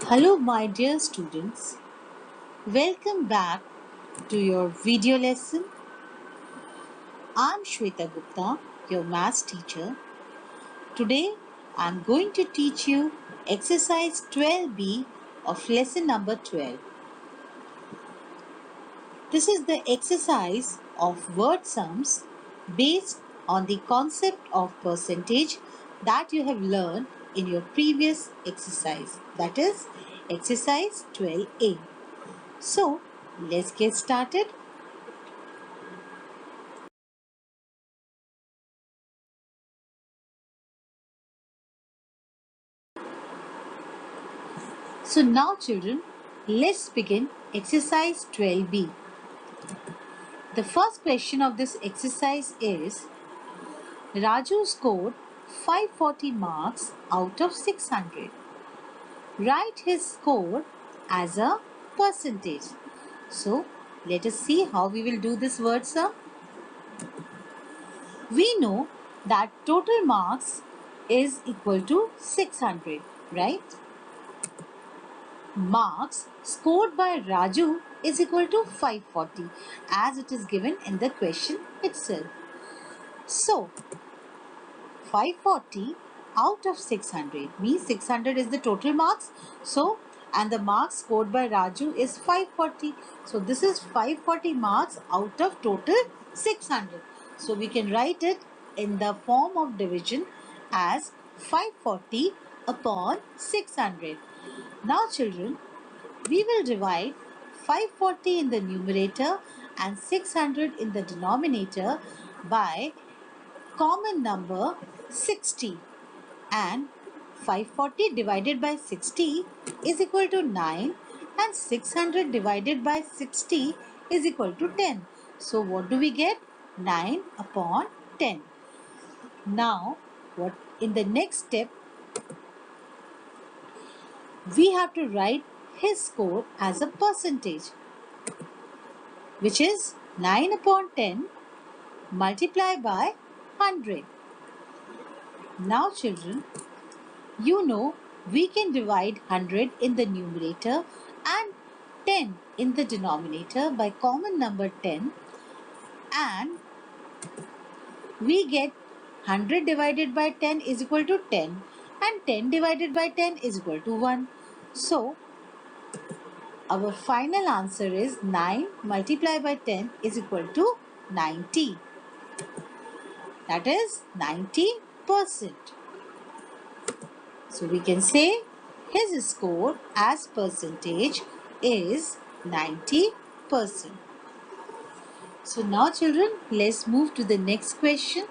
Hello, my dear students. Welcome back to your video lesson. I'm Shweta Gupta, your maths teacher. Today, I'm going to teach you exercise 12B of lesson number 12. This is the exercise of word sums based on the concept of percentage that you have learned in your previous exercise, that is exercise 12A. So, let's get started. So now children, let's begin exercise 12B. The first question of this exercise is Raju scored 540 marks out of 600. Write his score as a percentage. So let us see how we will do this word sum. We know that total marks is equal to 600, right? Marks scored by Raju is equal to 540 as it is given in the question itself. So, 540 out of 600 means 600 is the total marks. So, and the marks scored by Raju is 540. So, this is 540 marks out of total 600. So, we can write it in the form of division as 540 upon 600. Now, children, we will divide 540 in the numerator and 600 in the denominator by common number 60, and 540 divided by 60 is equal to 9 and 600 divided by 60 is equal to 10. So what do we get? 9 upon 10. Now what in the next step we have to write his score as a percentage, which is 9 upon 10 multiplied by 100. Now children, you know we can divide 100 in the numerator and 10 in the denominator by common number 10, and we get 100 divided by 10 is equal to 10 and 10 divided by 10 is equal to 1. So our final answer is 9 multiplied by 10 is equal to 90. That is 90%. So we can say his score as percentage is 90%. So now children, let's move to the next question.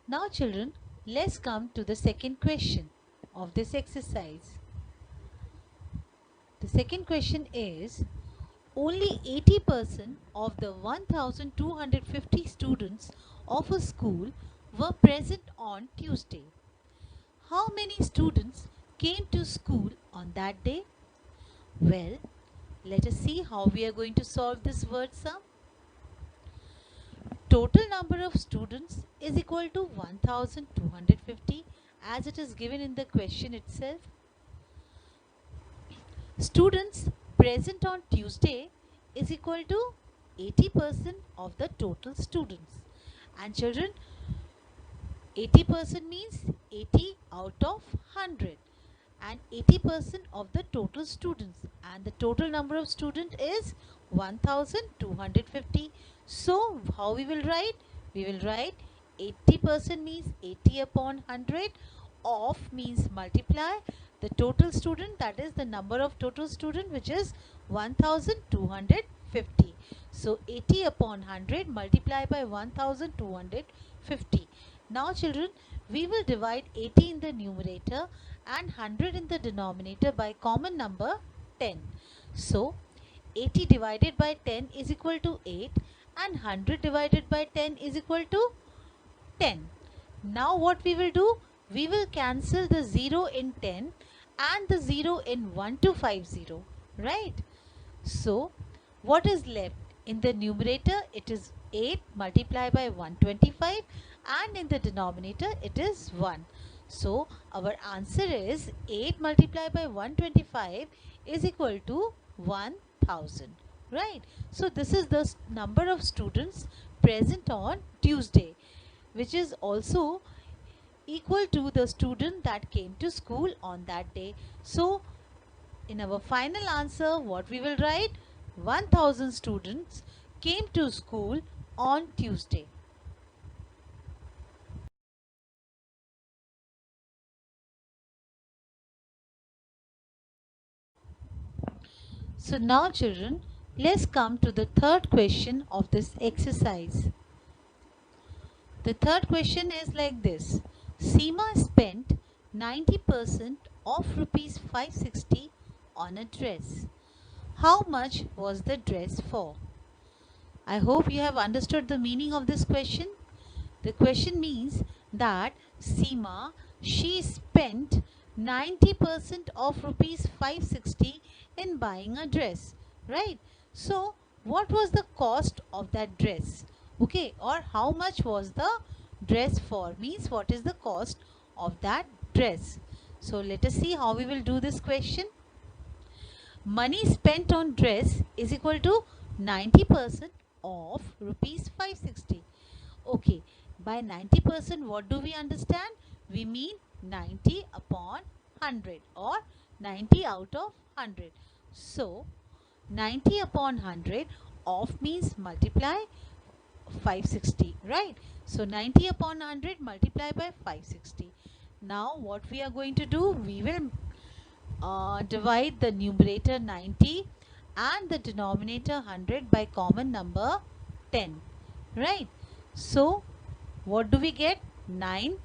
Now children, let's come to the second question of this exercise. The second question is, only 80% of the 1250 students of a school were present on Tuesday. How many students came to school on that day? Well, let us see how we are going to solve this word sum. Total number of students is equal to 1250 as it is given in the question itself. Students present on Tuesday is equal to 80% of the total students. And children, 80% means 80 out of 100 and 80% of the total students, and the total number of students is 1250. So how we will write? We will write 80% means 80 upon 100, of means multiply the total student, that is the number of total student, which is 1250. So 80 upon 100 multiply by 1250. Now children, we will divide 80 in the numerator and 100 in the denominator by common number 10. So 80 divided by 10 is equal to 8 and 100 divided by 10 is equal to 10. Now what we will do? We will cancel the 0 in 10 and the 0 in 1250, right? So what is left? In the numerator it is 8 multiplied by 125 and in the denominator it is 1. So our answer is 8 multiplied by 125 is equal to 1000. Right. So this is the number of students present on Tuesday, which is also equal to the student that came to school on that day. So in our final answer, what we will write? 1000 students came to school on Tuesday. So now children, let's come to the third question of this exercise. The third question is like this. Seema spent 90% of rupees 560 on a dress. How much was the dress for? I hope you have understood the meaning of this question. The question means that Seema, she spent 90% of rupees 560 in buying a dress, right? So, what was the cost of that dress? Okay, or how much was the dress for? Means what is the cost of that dress? So, let us see how we will do this question. Money spent on dress is equal to 90% of rupees 560. Okay, by 90% what do we understand? We mean 90 upon 100 or 90 out of 100. So, 90 upon 100 of means multiply 560, right? So, 90 upon 100 multiply by 560. Now, what we are going to do? We will divide the numerator 90 and the denominator 100 by common number 10, right? So what do we get? 9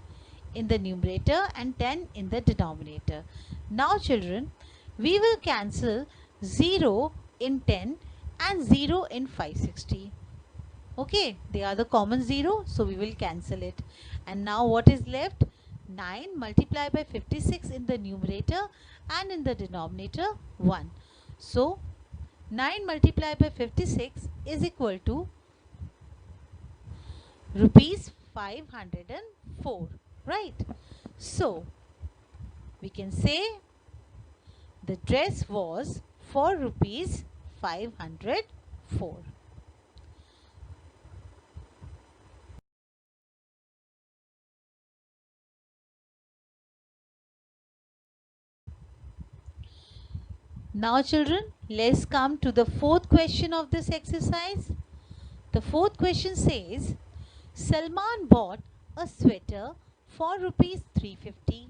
in the numerator and 10 in the denominator. Now children, we will cancel 0 in 10 and 0 in 560. Okay, they are the common 0, so we will cancel it. And now what is left? 9 multiplied by 56 in the numerator and in the denominator 1. So 9 multiplied by 56 is equal to rupees 504, right? So we can say the dress was for rupees 504. Now children, let's come to the fourth question of this exercise. The fourth question says, Salman bought a sweater for rupees 350.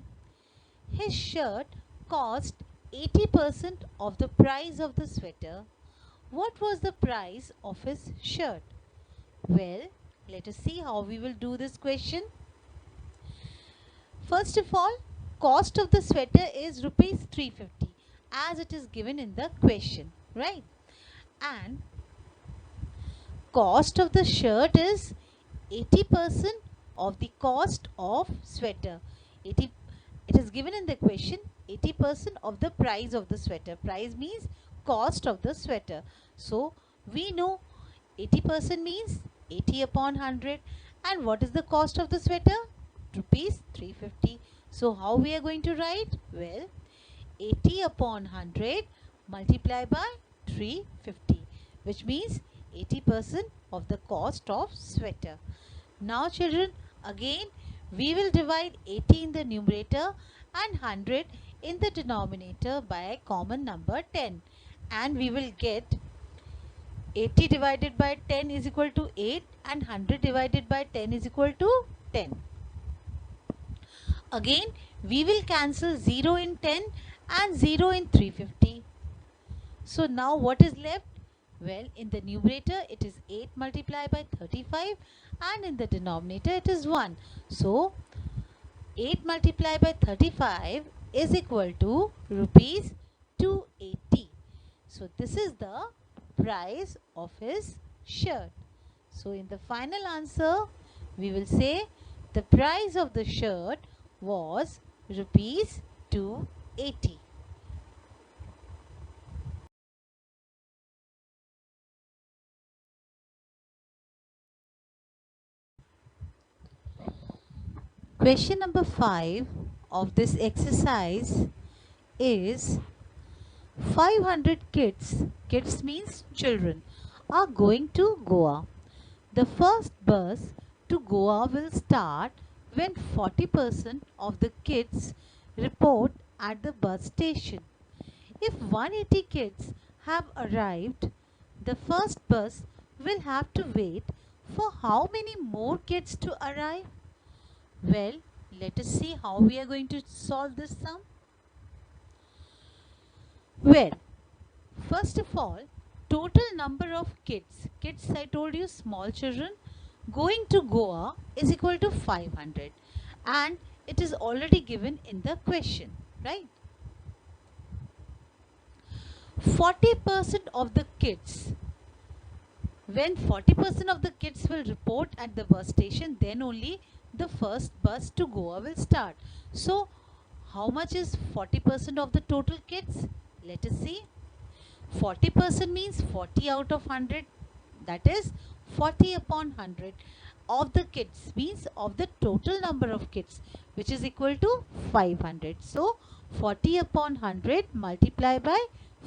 His shirt cost 80% of the price of the sweater. What was the price of his shirt? Well, let us see how we will do this question. First of all, cost of the sweater is rupees 350 as it is given in the question, right? And cost of the shirt is 80% of the cost of sweater. 80, it is given in the question 80% of the price of the sweater. Price means cost of the sweater. So we know 80% means 80 upon 100. And what is the cost of the sweater? Rupees 350. So how we are going to write? Well, 80 upon 100 multiplied by 350, which means 80% of the cost of sweater. Now children, again we will divide 80 in the numerator and 100 in the denominator by a common number 10, and we will get 80 divided by 10 is equal to 8 and 100 divided by 10 is equal to 10. Again we will cancel 0 in 10 and 0 in 350. So now what is left? Well, in the numerator it is 8 multiplied by 35 and in the denominator it is 1. So 8 multiplied by 35 is equal to rupees 280. So this is the price of his shirt. So in the final answer we will say the price of the shirt was rupees 280. Question number 5 of this exercise is 500 kids means children, are going to Goa. The first bus to Goa will start when 40% of the kids report at the bus station. If 180 kids have arrived, the first bus will have to wait for how many more kids to arrive? Well, let us see how we are going to solve this sum. Well, first of all, total number of kids I told you small children going to Goa is equal to 500 and it is already given in the question, right? 40% of the kids, when 40% of the kids will report at the bus station, then only the first bus to Goa will start. So, how much is 40% of the total kids? Let us see. 40% means 40 out of 100, that is 40 upon 100 of the kids means of the total number of kids, which is equal to 500. So 40 upon 100 multiply by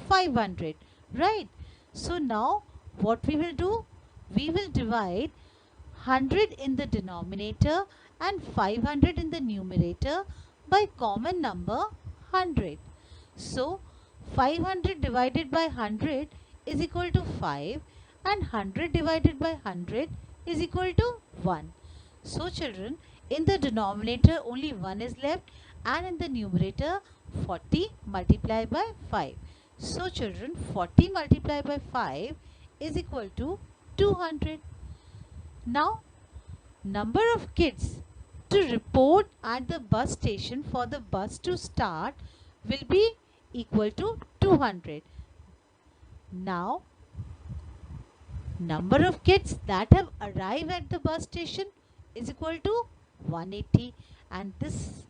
500, right? So now what we will do? We will divide 100 in the denominator and 500 in the numerator by common number 100. So 500 divided by 100 is equal to 5 and 100 divided by 100 is equal to 1. So children, in the denominator only 1 is left and in the numerator 40 multiplied by 5. So children, 40 multiplied by 5 is equal to 200. Now, number of kids to report at the bus station for the bus to start will be equal to 200. Now, number of kids that have arrived at the bus station is equal to 180 and this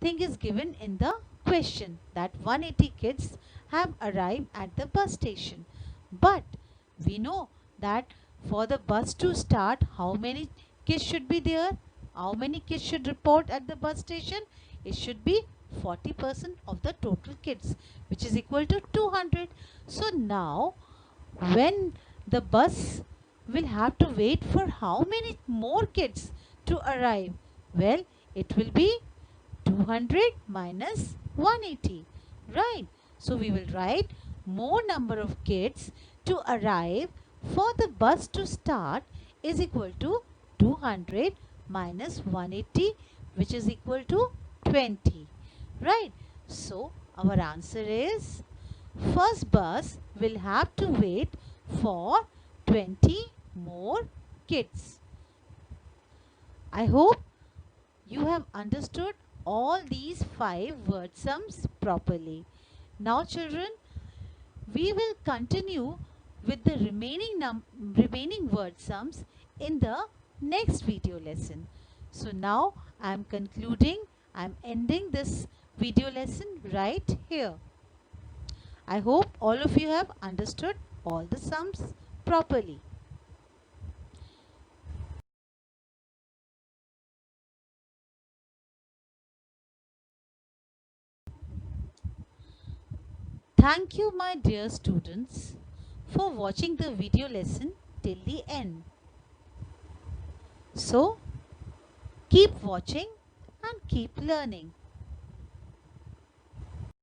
thing is given in the question that 180 kids have arrived at the bus station. But we know that for the bus to start, how many kids should be there? How many kids should report at the bus station? It should be 40% of the total kids, which is equal to 200. So now, when the bus will have to wait for how many more kids to arrive? Well, it will be 200 minus 180, right? So we will write more number of kids to arrive for the bus to start is equal to 200 minus 180, which is equal to 20, right? So our answer is first bus will have to wait for 20 more kids. I hope you have understood all these 5 word sums properly. Now children, we will continue with the remaining word sums in the next video lesson. So now I am ending this video lesson right here. I hope all of you have understood all the sums properly. Thank you, my dear students, for watching the video lesson till the end. So, keep watching and keep learning.